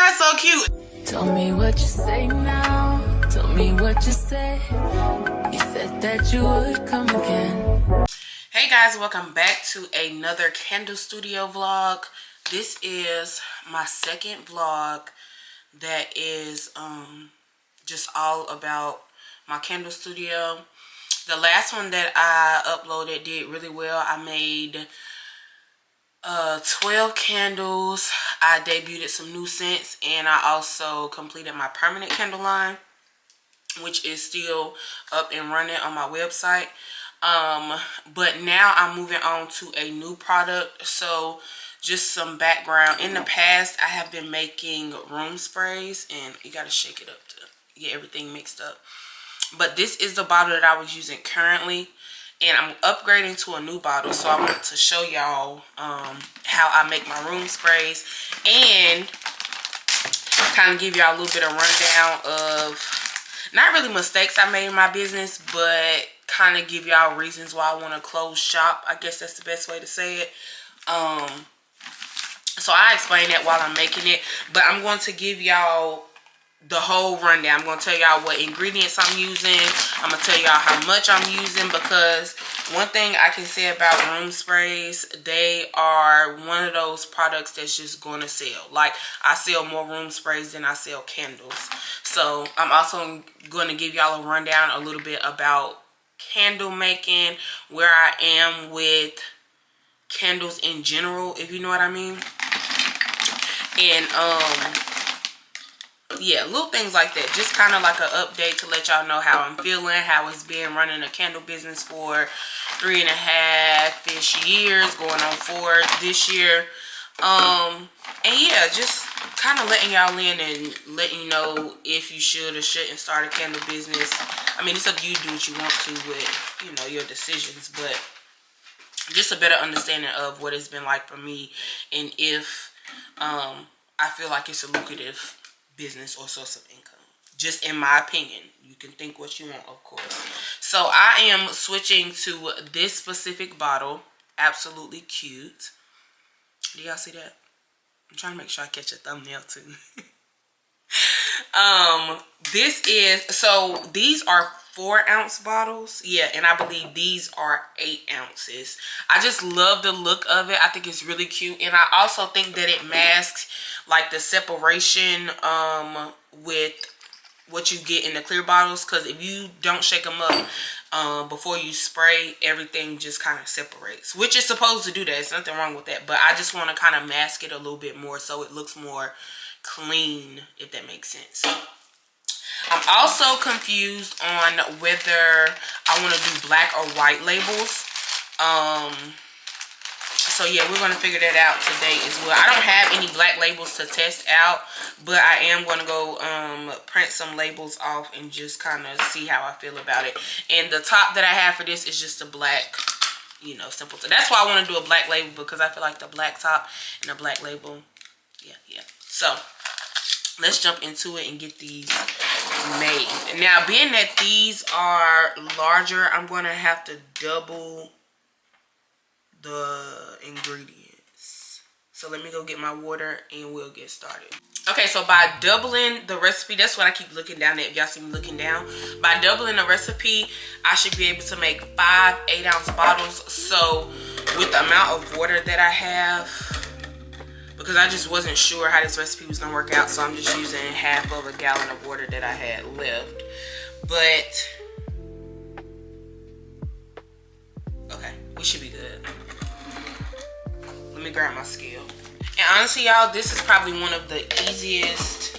that's so cute. Tell me what you say now. Tell me what you said. You said that you would come again. Hey guys, welcome back to another candle studio vlog. This is my second vlog that is just all about my candle studio. The last one that I uploaded did really well. I made 12 candles. I debuted some new scents, and I also completed my permanent candle line, which is still up and running on my website. But now I'm moving on to a new product. So just some background. In the past, I have been making room sprays, and you got to shake it up to get everything mixed up. But this is the bottle that I was using currently, and I'm upgrading to a new bottle. So I wanted to show y'all how I make my room sprays and kind of give y'all a little bit of rundown of not really mistakes I made in my business, but kind of give y'all reasons why I want to close shop. I guess that's the best way to say it. So I explain that while I'm making it, but I'm going to give y'all the whole rundown. I'm going to tell y'all what ingredients I'm using. I'm going to tell y'all how much I'm using, because one thing I can say about room sprays, they are one of those products that's just going to sell. Like, I sell more room sprays than I sell candles. So I'm also going to give y'all a rundown a little bit about candle making, where I am with candles in general, if you know what I mean. And yeah, little things like that. Just kind of like an update to let y'all know how I'm feeling, how it's been running a candle business for 3.5-ish years, going on 4 this year. And yeah, just kind of letting y'all in and letting you know if you should or shouldn't start a candle business. I mean, it's up to you to do what you want to with, you know, your decisions, but just a better understanding of what it's been like for me, and if I feel like it's a lucrative business or source of income. Just in my opinion. You can think what you want, of course. So I am switching to this specific bottle. Absolutely cute. Do y'all see that? I'm trying to make sure I catch a thumbnail too. This is, so these are 4-ounce bottles. Yeah, and I believe these are 8 ounces. I just love the look of it. I think it's really cute, and I also think that it masks like the separation with what you get in the clear bottles, because if you don't shake them up before you spray, everything just kind of separates, which is supposed to do that. There's nothing wrong with that, but I just want to kind of mask it a little bit more so it looks more clean, if that makes sense. I'm also confused on whether I want to do black or white labels. So yeah, we're going to figure that out today as well. I don't have any black labels to test out, but I am going to go print some labels off and just kind of see how I feel about it. And the top that I have for this is just a black, you know, simple. So that's why I want to do a black label, because I feel like the black top and the black label, yeah. So let's jump into it and get these made. Now, being that these are larger, I'm going to have to double the ingredients. So let me go get my water and we'll get started. Okay, so by doubling the recipe, that's what I keep looking down at, if y'all see me looking down. By doubling the recipe, I should be able to make 5 8-ounce bottles. So with the amount of water that I have, because I just wasn't sure how this recipe was gonna work out, so I'm just using half of a gallon of water that I had left. But okay, we should be good. Let me grab my scale. And honestly, y'all, this is probably one of the easiest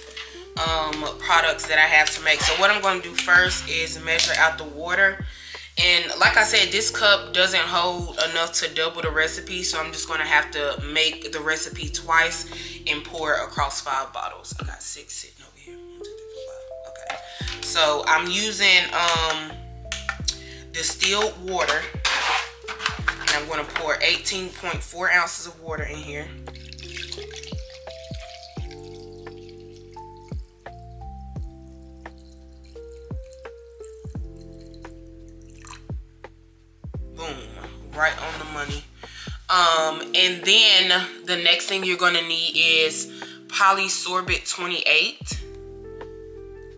products that I have to make. So what I'm going to do first is measure out the water. And like I said, this cup doesn't hold enough to double the recipe, so I'm just going to have to make the recipe twice and pour it across 5 bottles. I got 6 sitting over here. 1, 2, 3, 4, 5. Okay. So I'm using distilled water. And I'm going to pour 18.4 ounces of water in here. Boom. Right on the money. And then the next thing you're going to need is Polysorbate 28.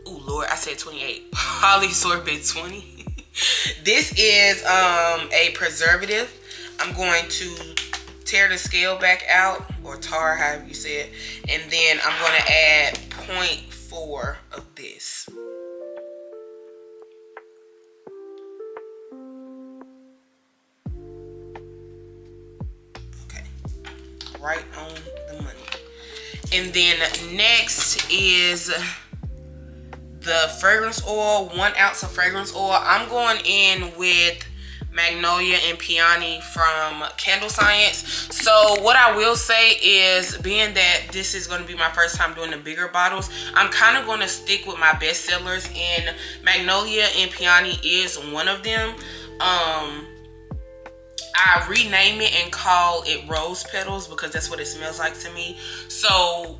Oh Lord, I said 28. Polysorbate 20. This is a preservative. I'm going to tear the scale back out, or tar, however you say it, and then I'm going to add 0.4 of this. Okay, right on the money. And then next is the fragrance oil, 1 ounce of fragrance oil. I'm going in with Magnolia and Peony from Candle Science. So what I will say is, being that this is going to be my first time doing the bigger bottles, I'm kind of going to stick with my best sellers, and Magnolia and Peony is one of them. I rename it and call it Rose Petals because that's what it smells like to me. So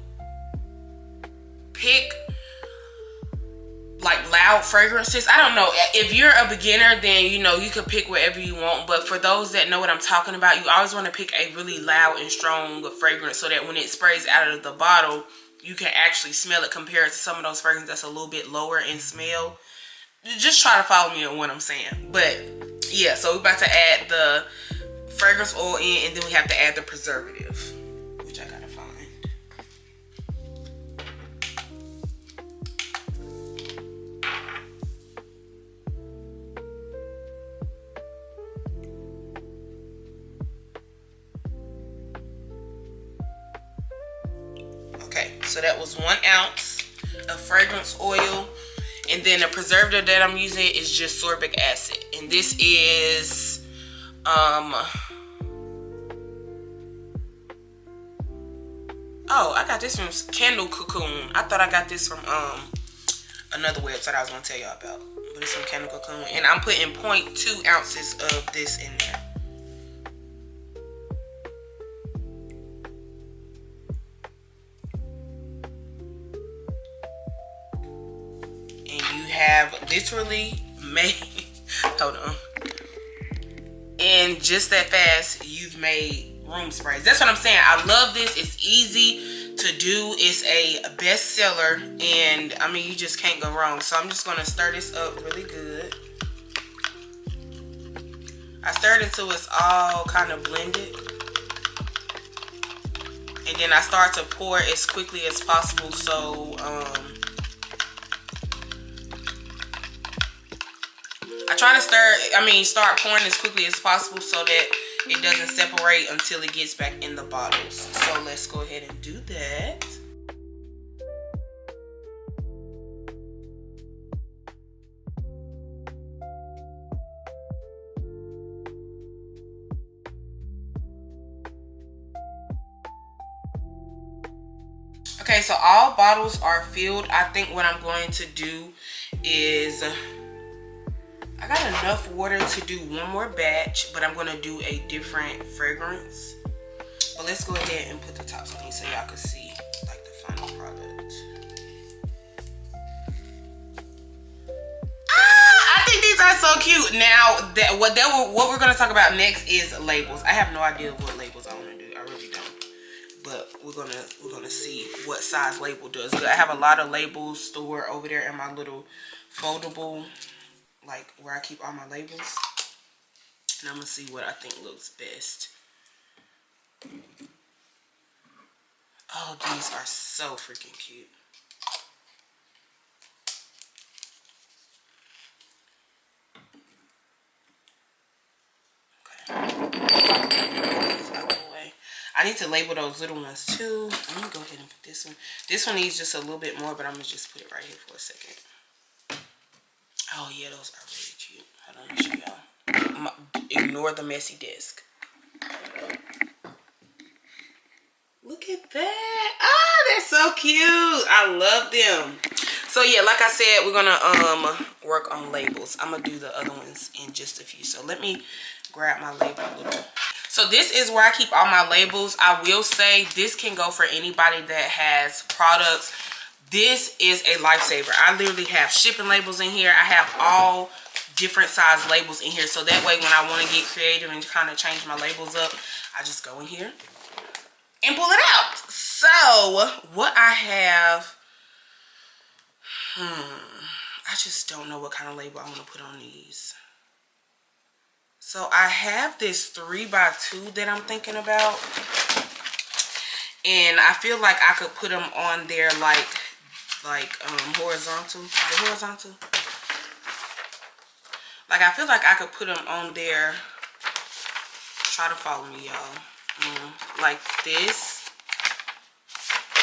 pick like loud fragrances. I don't know, if you're a beginner, then you know you can pick whatever you want, but for those that know what I'm talking about, you always want to pick a really loud and strong fragrance so that when it sprays out of the bottle, you can actually smell it, compared to some of those fragrances that's a little bit lower in smell. Just try to follow me on what I'm saying. But yeah, so we're about to add the fragrance oil in, and then we have to add the preservative, which I gotta find. Okay, so that was 1 ounce of fragrance oil. And then the preservative that I'm using is just sorbic acid. And this is, oh, I got this from Candle Cocoon. I thought I got this from another website I was going to tell y'all about. But it's from Candle Cocoon. And I'm putting 0.2 ounces of this in there. Have literally made, hold on, and just that fast you've made room sprays. That's what I'm saying. I love this. It's easy to do. It's a bestseller, and I mean, you just can't go wrong. So I'm just gonna stir this up really good. I stirred it till it's all kind of blended, and then I start to pour as quickly as possible. So I try to start pouring as quickly as possible so that it doesn't separate until it gets back in the bottles. So let's go ahead and do that. Okay, so all bottles are filled. I think what I'm going to do is, I got enough water to do one more batch, but I'm going to do a different fragrance. But let's go ahead and put the tops on these so y'all can see like the final product. I think these are so cute. Now, what we're going to talk about next is labels. I have no idea what labels I want to do. I really don't. But we're gonna see what size label does good. I have a lot of labels stored over there in my little foldable, like where I keep all my labels, and I'm gonna see what I think looks best. Oh, these are so freaking cute. Okay. I need to label those little ones too. Let me go ahead and put this one. This one needs just a little bit more, but I'm gonna just put it right here for a second. Oh yeah, those are really cute. Hold on, let me show y'all. Ignore the messy disc. Look at that. Ah, they're so cute. I love them. So yeah, like I said, we're gonna work on labels. I'm gonna do the other ones in just a few. So let me grab my label a little. So this is where I keep all my labels. I will say this can go for anybody that has products. This is a lifesaver. I literally have shipping labels in here. I have all different size labels in here. So that way when I want to get creative and kind of change my labels up, I just go in here and pull it out. So what I have, I just don't know what kind of label I want to put on these. So I have this 3x2 that I'm thinking about, and I feel like I could put them on there like horizontal. Is it horizontal? Like, I feel like I could put them on there. Try to follow me, y'all. Like this.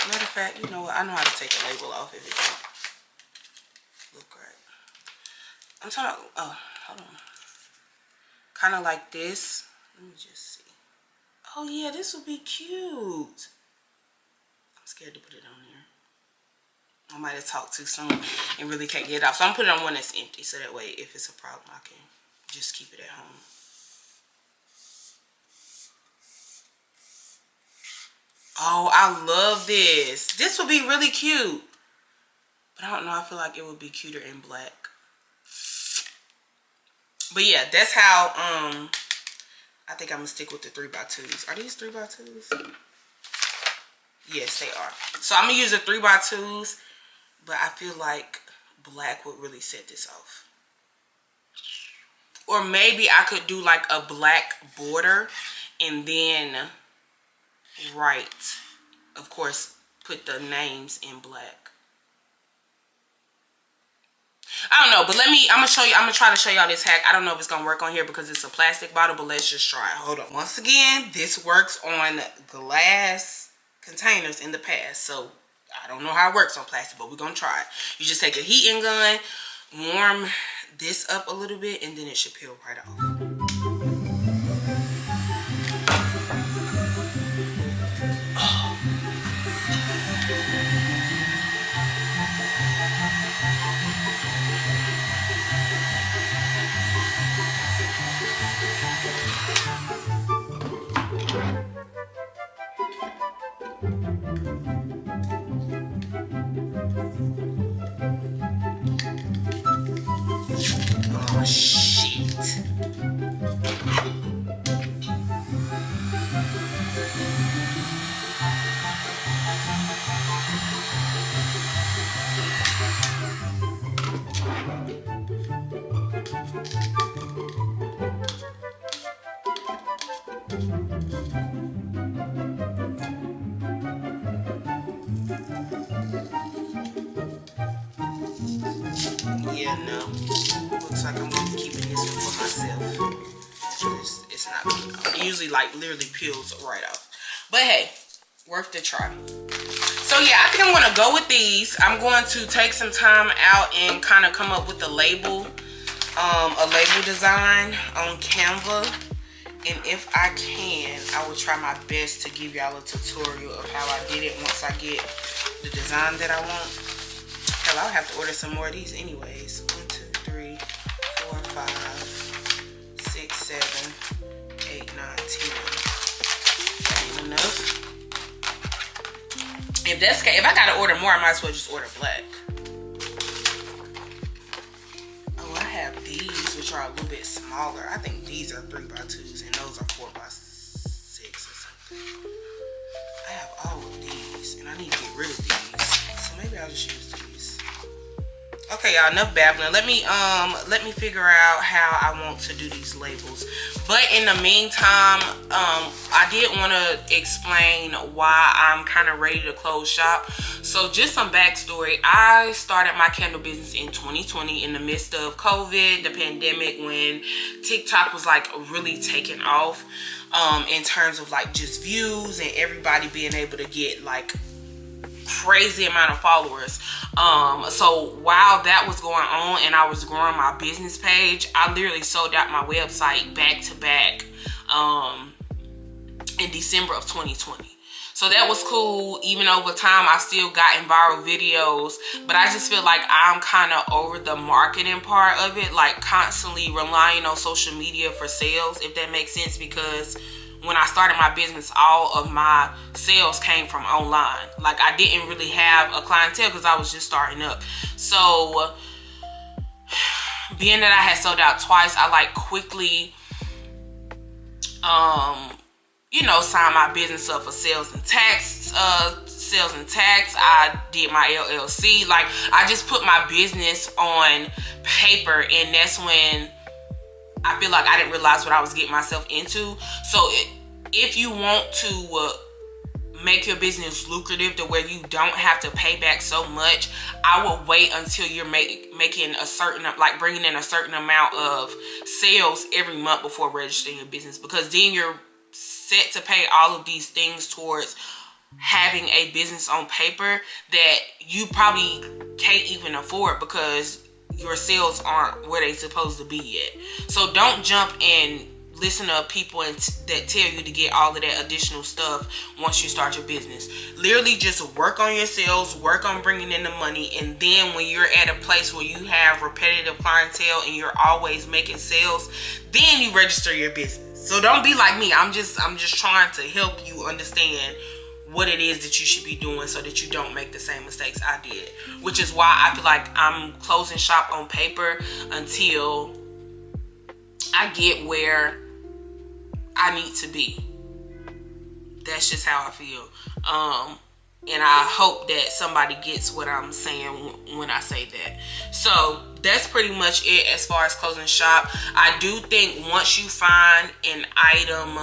Matter of fact, you know what? I know how to take a label off if it don't look right. I'm talking about, oh, hold on. Kind of like this. Let me just see. Oh, yeah, this would be cute. I'm scared to put it on here. I might have talked too soon and really can't get it off. So I'm putting it on one that's empty, so that way if it's a problem, I can just keep it at home. Oh, I love this. This would be really cute. But I don't know, I feel like it would be cuter in black. But yeah, that's how I think I'm gonna stick with the 3x2s. Are these 3x2s? Yes, they are. So I'm gonna use the 3x2s. But I feel like black would really set this off. Or maybe I could do like a black border and then write, of course, put the names in black. I don't know, but I'm gonna try to show y'all this hack. I don't know if it's gonna work on here because it's a plastic bottle, but let's just try it. Hold on. Once again, this works on glass containers in the past, so I don't know how it works on plastic, but we're gonna try it. You just take a heating gun, warm this up a little bit, and then it should peel right off. Oh, shit. Yeah, no. Looks like I'm gonna be keeping this one for myself. It's not coming off. It usually like literally peels right off. But hey, worth the try. So yeah, I think I'm gonna go with these. I'm going to take some time out and kind of come up with a label design on Canva. And if I can, I will try my best to give y'all a tutorial of how I did it once I get the design that I want. Hell, I'll have to order some more of these anyways. 1, 2, 3, 4, 5, 6, 7, 8, 9, 10. That ain't enough. If that's okay, if I gotta order more, I might as well just order black. Oh, I have these, which are a little bit smaller. I think these are 3x2s and those are 4x6 or something. I have all of these and I need to get rid of these. So maybe I'll just use these. Okay, y'all, enough babbling. Let me figure out how I want to do these labels. But in the meantime, I did want to explain why I'm kind of ready to close shop. So just some backstory. I started my candle business in 2020 in the midst of COVID, the pandemic, when TikTok was like really taking off in terms of like just views and everybody being able to get like crazy amount of followers. So while that was going on and I was growing my business page, I literally sold out my website back to back in December of 2020. So that was cool. Even over time, I still got in viral videos, but I just feel like I'm kind of over the marketing part of it, like constantly relying on social media for sales, if that makes sense, because when I started my business, all of my sales came from online. Like, I didn't really have a clientele because I was just starting up. So being that I had sold out twice, I like quickly you know, sign my business up for sales and tax. I did my LLC. Like, I just put my business on paper, and that's when I feel like I didn't realize what I was getting myself into. So if you want to make your business lucrative to where you don't have to pay back so much, I will wait until you're making a certain, like bringing in a certain amount of sales every month before registering your business, because then you're set to pay all of these things towards having a business on paper that you probably can't even afford because your sales aren't where they're supposed to be yet. So don't jump and listen to people that tell you to get all of that additional stuff once you start your business. Literally just work on your sales, work on bringing in the money, and then when you're at a place where you have repetitive clientele and you're always making sales, then you register your business. So don't be like me. I'm just trying to help you understand what it is that you should be doing so that you don't make the same mistakes I did, which is why I feel like I'm closing shop on paper until I get where I need to be. That's just how I feel. And I hope that somebody gets what I'm saying when I say that. So that's pretty much it as far as closing shop. I do think once you find an item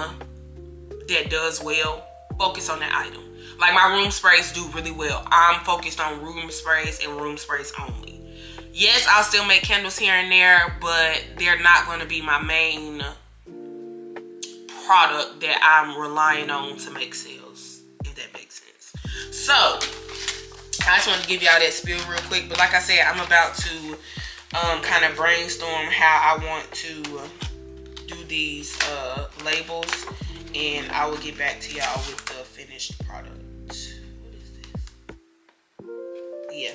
that does well, focus on that item. Like my room sprays do really well. I'm focused on room sprays and room sprays only. Yes, I'll still make candles here and there, but they're not going to be my main product that I'm relying on to make sales, if that makes sense. So I just wanted to give y'all that spiel real quick. But like I said, I'm about to kind of brainstorm how I want to do these labels, and I will get back to y'all with the finished product. What is this? Yeah.